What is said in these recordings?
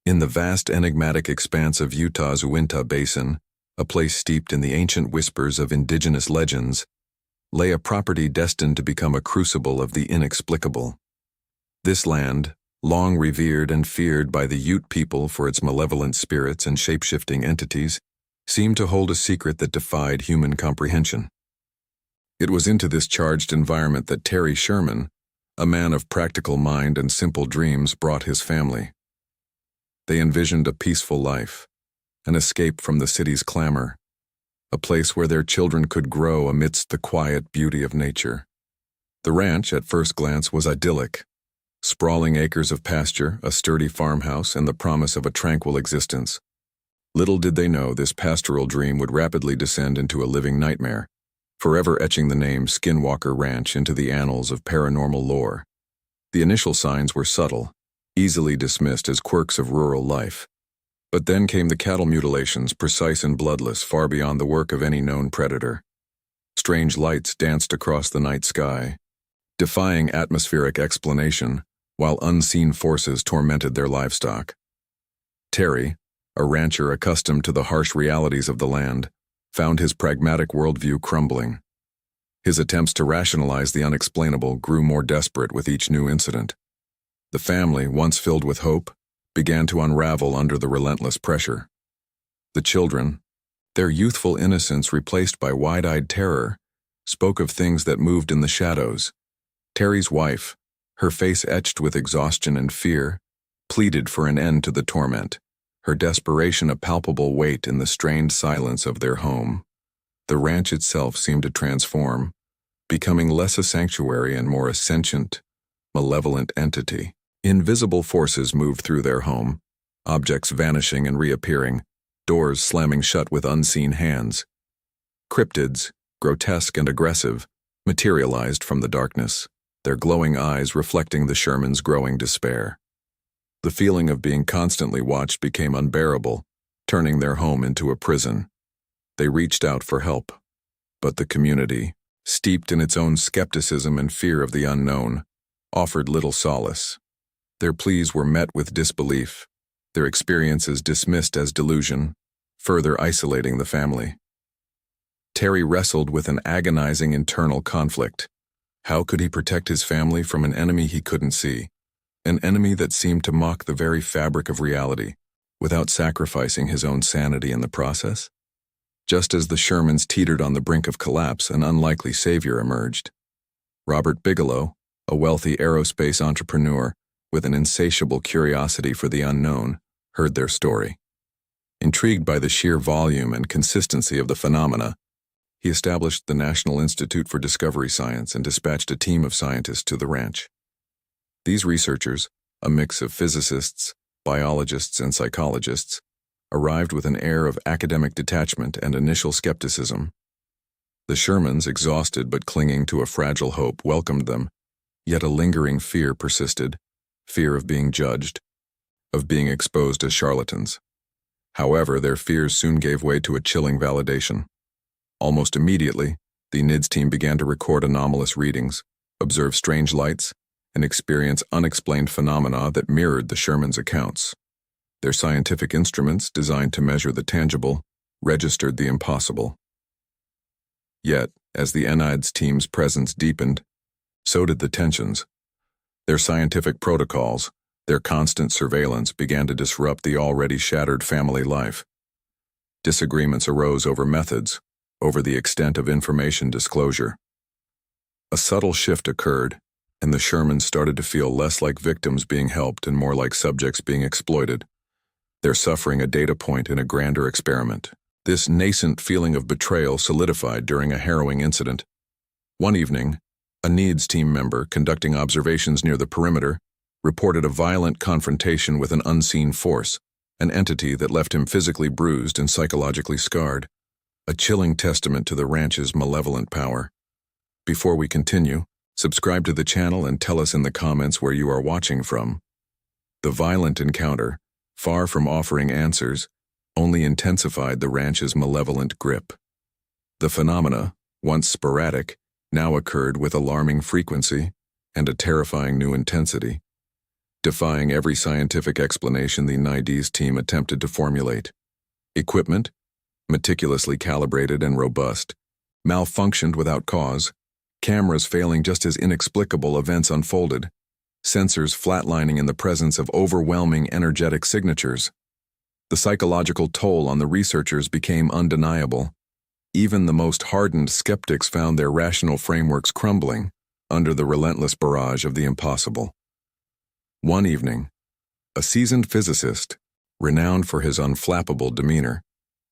In the vast enigmatic expanse of Utah's Uintah Basin, a place steeped in the ancient whispers of indigenous legends, lay a property destined to become a crucible of the inexplicable. This land, long revered and feared by the Ute people for its malevolent spirits and shape-shifting entities, seemed to hold a secret that defied human comprehension. It was into this charged environment that Terry Sherman, a man of practical mind and simple dreams, brought his family. They envisioned a peaceful life, an escape from the city's clamor, a place where their children could grow amidst the quiet beauty of nature. The ranch, at first glance, was idyllic. Sprawling acres of pasture, a sturdy farmhouse, and the promise of a tranquil existence. Little did they know this pastoral dream would rapidly descend into a living nightmare, forever etching the name Skinwalker Ranch into the annals of paranormal lore. The initial signs were subtle, easily dismissed as quirks of rural life. But then came the cattle mutilations, precise and bloodless, far beyond the work of any known predator. Strange lights danced across the night sky, defying atmospheric explanation, while unseen forces tormented their livestock. Terry, a rancher accustomed to the harsh realities of the land, found his pragmatic worldview crumbling. His attempts to rationalize the unexplainable grew more desperate with each new incident. The family, once filled with hope, began to unravel under the relentless pressure. The children, their youthful innocence replaced by wide-eyed terror, spoke of things that moved in the shadows. Terry's wife, her face etched with exhaustion and fear, pleaded for an end to the torment, her desperation a palpable weight in the strained silence of their home. The ranch itself seemed to transform, becoming less a sanctuary and more a sentient, malevolent entity. Invisible forces moved through their home, objects vanishing and reappearing, doors slamming shut with unseen hands. Cryptids, grotesque and aggressive, materialized from the darkness, their glowing eyes reflecting the Shermans' growing despair. The feeling of being constantly watched became unbearable, turning their home into a prison. They reached out for help, but the community, steeped in its own skepticism and fear of the unknown, offered little solace. Their pleas were met with disbelief, their experiences dismissed as delusion, further isolating the family. Terry wrestled with an agonizing internal conflict. How could he protect his family from an enemy he couldn't see, an enemy that seemed to mock the very fabric of reality, without sacrificing his own sanity in the process? Just as the Shermans teetered on the brink of collapse, an unlikely savior emerged. Robert Bigelow, a wealthy aerospace entrepreneur with an insatiable curiosity for the unknown, heard their story. Intrigued by the sheer volume and consistency of the phenomena, he established the National Institute for Discovery Science and dispatched a team of scientists to the ranch. These researchers, a mix of physicists, biologists, and psychologists, arrived with an air of academic detachment and initial skepticism. The Shermans, exhausted but clinging to a fragile hope, welcomed them, yet a lingering fear persisted, fear of being judged, of being exposed as charlatans. However, their fears soon gave way to a chilling validation. Almost immediately, the NIDS team began to record anomalous readings, observe strange lights, and experience unexplained phenomena that mirrored the Shermans' accounts. Their scientific instruments, designed to measure the tangible, registered the impossible. Yet, as the NIDS team's presence deepened, so did the tensions. Their scientific protocols, their constant surveillance began to disrupt the already shattered family life. Disagreements arose over methods, over the extent of information disclosure. A subtle shift occurred, and the Shermans started to feel less like victims being helped and more like subjects being exploited, their suffering a data point in a grander experiment. This nascent feeling of betrayal solidified during a harrowing incident. One evening, a NIDS team member conducting observations near the perimeter reported a violent confrontation with an unseen force, an entity that left him physically bruised and psychologically scarred, a chilling testament to the ranch's malevolent power. Before we continue, subscribe to the channel and tell us in the comments where you are watching from. The violent encounter, far from offering answers, only intensified the ranch's malevolent grip. The phenomena, once sporadic, now occurred with alarming frequency and a terrifying new intensity. defying every scientific explanation the NIDS team attempted to formulate. Equipment, meticulously calibrated and robust, malfunctioned without cause, cameras failing just as inexplicable events unfolded, sensors flatlining in the presence of overwhelming energetic signatures. The psychological toll on the researchers became undeniable. Even the most hardened skeptics found their rational frameworks crumbling under the relentless barrage of the impossible. One evening, a seasoned physicist, renowned for his unflappable demeanor,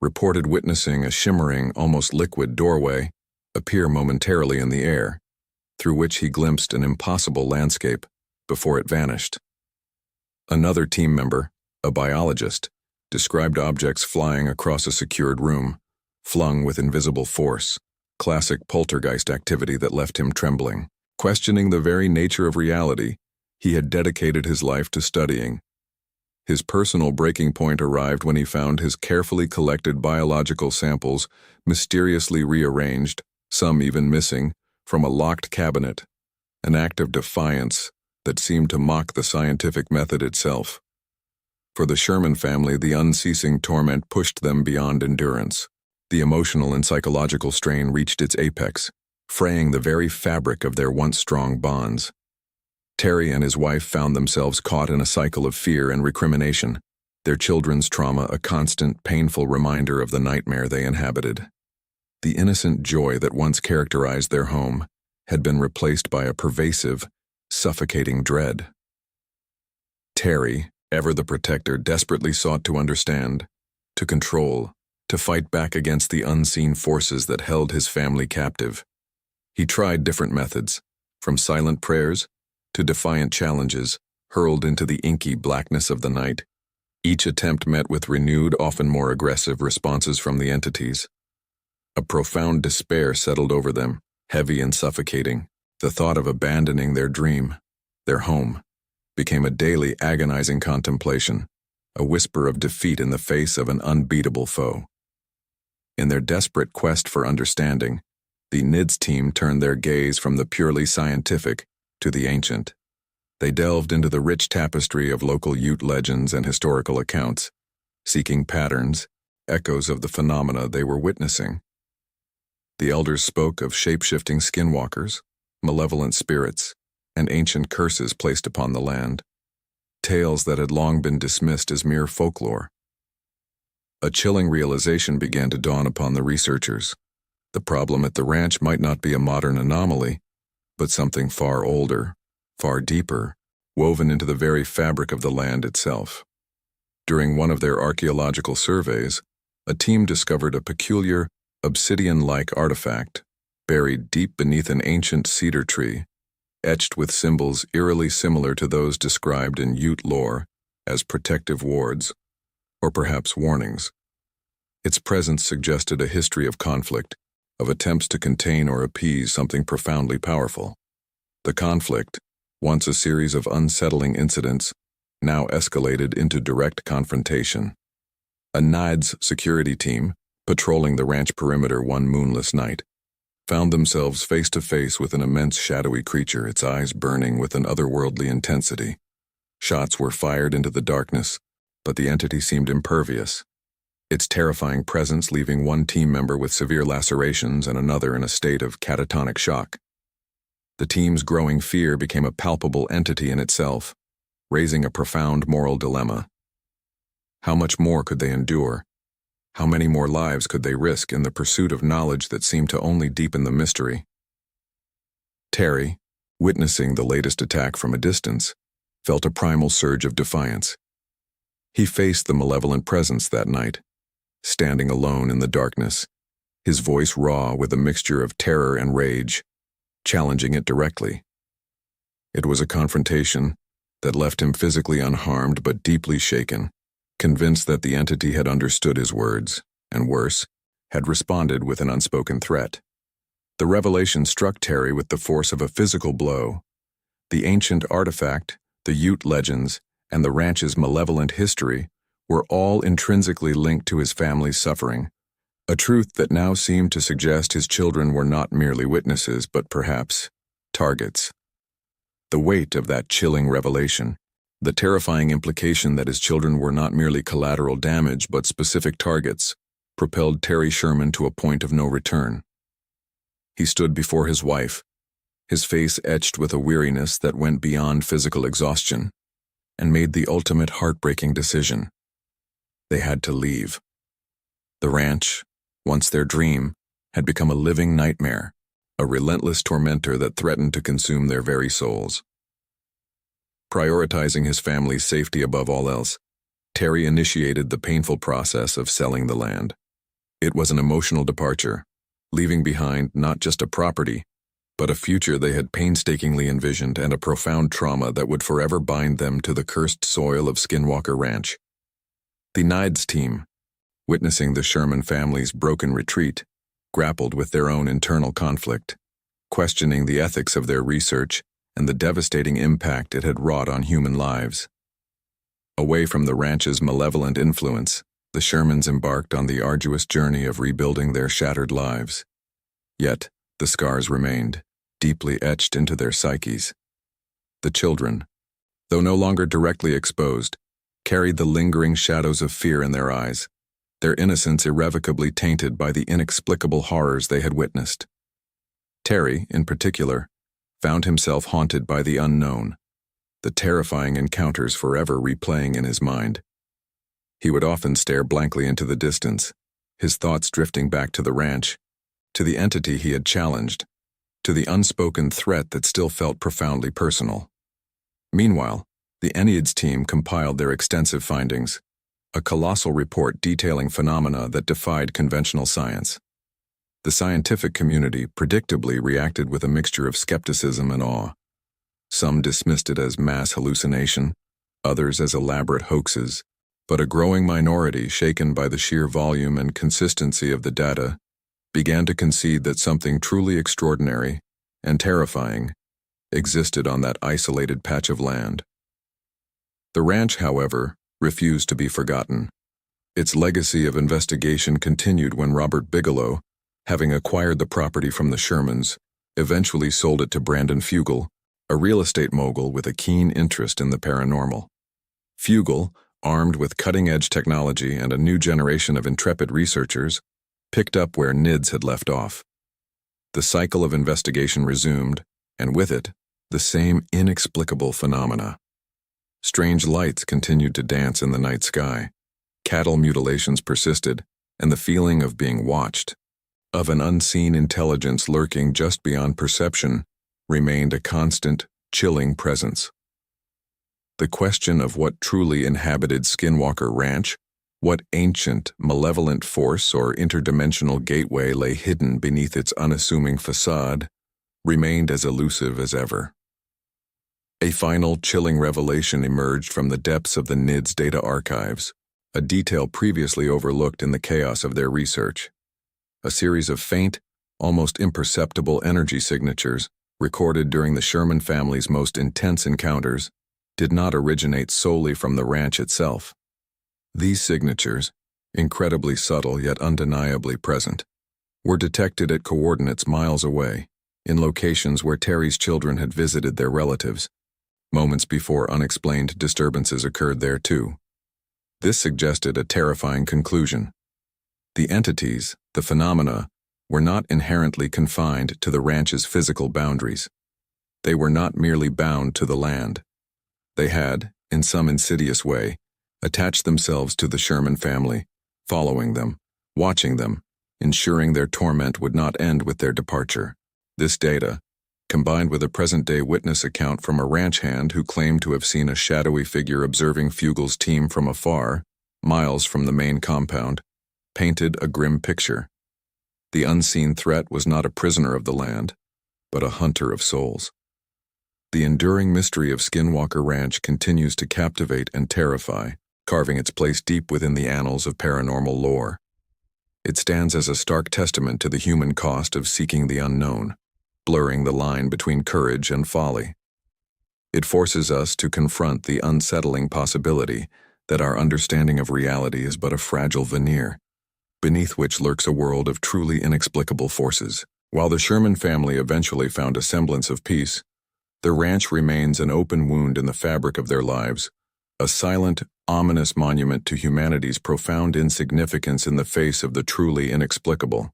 reported witnessing a shimmering, almost liquid doorway appear momentarily in the air, through which he glimpsed an impossible landscape before it vanished. Another team member, a biologist, described objects flying across a secured room, flung with invisible force, classic poltergeist activity that left him trembling. Questioning the very nature of reality he had dedicated his life to studying. His personal breaking point arrived when he found his carefully collected biological samples mysteriously rearranged, some even missing, from a locked cabinet, an act of defiance that seemed to mock the scientific method itself. For the Sherman family, the unceasing torment pushed them beyond endurance. The emotional and psychological strain reached its apex, fraying the very fabric of their once strong bonds. Terry and his wife found themselves caught in a cycle of fear and recrimination, their children's trauma a constant, painful reminder of the nightmare they inhabited. The innocent joy that once characterized their home had been replaced by a pervasive, suffocating dread. Terry, ever the protector, desperately sought to understand, to control, to fight back against the unseen forces that held his family captive. He tried different methods, from silent prayers to defiant challenges hurled into the inky blackness of the night. Each attempt met with renewed, often more aggressive responses from the entities. A profound despair settled over them, heavy and suffocating. The thought of abandoning their dream, their home, became a daily agonizing contemplation, a whisper of defeat in the face of an unbeatable foe. In their desperate quest for understanding, the NIDS team turned their gaze from the purely scientific to the ancient. They delved into the rich tapestry of local Ute legends and historical accounts, seeking patterns, echoes of the phenomena they were witnessing. The elders spoke of shape-shifting skinwalkers, malevolent spirits, and ancient curses placed upon the land, tales that had long been dismissed as mere folklore. A chilling realization began to dawn upon the researchers. The problem at the ranch might not be a modern anomaly, but something far older, far deeper, woven into the very fabric of the land itself. During one of their archaeological surveys, a team discovered a peculiar, obsidian-like artifact buried deep beneath an ancient cedar tree, etched with symbols eerily similar to those described in Ute lore as protective wards, or perhaps warnings. Its presence suggested a history of conflict, of attempts to contain or appease something profoundly powerful. The conflict, once a series of unsettling incidents, now escalated into direct confrontation. A NIDS security team, patrolling the ranch perimeter one moonless night, found themselves face to face with an immense shadowy creature, its eyes burning with an otherworldly intensity. Shots were fired into the darkness, but the entity seemed impervious, its terrifying presence leaving one team member with severe lacerations and another in a state of catatonic shock. The team's growing fear became a palpable entity in itself, raising a profound moral dilemma. How much more could they endure? How many more lives could they risk in the pursuit of knowledge that seemed to only deepen the mystery? Terry, witnessing the latest attack from a distance, felt a primal surge of defiance. He faced the malevolent presence that night, standing alone in the darkness, his voice raw with a mixture of terror and rage, challenging it directly. It was a confrontation that left him physically unharmed but deeply shaken, convinced that the entity had understood his words, and worse, had responded with an unspoken threat. The revelation struck Terry with the force of a physical blow. The ancient artifact, the Ute legends, and the ranch's malevolent history were all intrinsically linked to his family's suffering, a truth that now seemed to suggest his children were not merely witnesses but perhaps targets. The weight of that chilling revelation, The terrifying implication that his children were not merely collateral damage but specific targets propelled Terry Sherman to a point of no return. He stood before his wife, his face etched with a weariness that went beyond physical exhaustion, and made the ultimate heartbreaking decision. They had to leave. The ranch, once their dream, had become a living nightmare, a relentless tormentor that threatened to consume their very souls. Prioritizing his family's safety above all else, Terry initiated the painful process of selling the land. It was an emotional departure, leaving behind not just a property, but a future they had painstakingly envisioned and a profound trauma that would forever bind them to the cursed soil of Skinwalker Ranch. The Nides team, witnessing the Sherman family's broken retreat, grappled with their own internal conflict, questioning the ethics of their research and the devastating impact it had wrought on human lives. Away from the ranch's malevolent influence, the Shermans embarked on the arduous journey of rebuilding their shattered lives. Yet, the scars remained, deeply etched into their psyches. The children, though no longer directly exposed, carried the lingering shadows of fear in their eyes, their innocence irrevocably tainted by the inexplicable horrors they had witnessed. Terry, in particular, found himself haunted by the unknown, the terrifying encounters forever replaying in his mind. He would often stare blankly into the distance, his thoughts drifting back to the ranch, to the entity he had challenged, to the unspoken threat that still felt profoundly personal. Meanwhile, the Enneads team compiled their extensive findings, a colossal report detailing phenomena that defied conventional science. The scientific community predictably reacted with a mixture of skepticism and awe. Some dismissed it as mass hallucination, others as elaborate hoaxes, but a growing minority, shaken by the sheer volume and consistency of the data, began to concede that something truly extraordinary and terrifying existed on that isolated patch of land. The ranch, however, refused to be forgotten. Its legacy of investigation continued when Robert Bigelow, having acquired the property from the Shermans, eventually sold it to Brandon Fugel, a real estate mogul with a keen interest in the paranormal. Fugel, armed with cutting-edge technology and a new generation of intrepid researchers, picked up where NIDS had left off. The cycle of investigation resumed, and with it, the same inexplicable phenomena. Strange lights continued to dance in the night sky. Cattle mutilations persisted, and the feeling of being watched, of an unseen intelligence lurking just beyond perception, remained a constant, chilling presence. The question of what truly inhabited Skinwalker Ranch, what ancient, malevolent force or interdimensional gateway lay hidden beneath its unassuming facade, remained as elusive as ever. A final, chilling revelation emerged from the depths of the NIDS data archives, a detail previously overlooked in the chaos of their research. A series of faint, almost imperceptible energy signatures, recorded during the Sherman family's most intense encounters, did not originate solely from the ranch itself. These signatures, incredibly subtle yet undeniably present, were detected at coordinates miles away, in locations where Terry's children had visited their relatives, moments before unexplained disturbances occurred there too. This suggested a terrifying conclusion. The entities, the phenomena, were not inherently confined to the ranch's physical boundaries. They were not merely bound to the land. They had, in some insidious way, attached themselves to the Sherman family, following them, watching them, ensuring their torment would not end with their departure. This data, combined with a present-day witness account from a ranch hand who claimed to have seen a shadowy figure observing Fugel's team from afar, miles from the main compound, painted a grim picture. The unseen threat was not a prisoner of the land, but a hunter of souls. The enduring mystery of Skinwalker Ranch continues to captivate and terrify, carving its place deep within the annals of paranormal lore. It stands as a stark testament to the human cost of seeking the unknown, blurring the line between courage and folly. It forces us to confront the unsettling possibility that our understanding of reality is but a fragile veneer, beneath which lurks a world of truly inexplicable forces. While the Sherman family eventually found a semblance of peace, The ranch remains an open wound in the fabric of their lives, a silent, ominous monument to humanity's profound insignificance in the face of the truly inexplicable.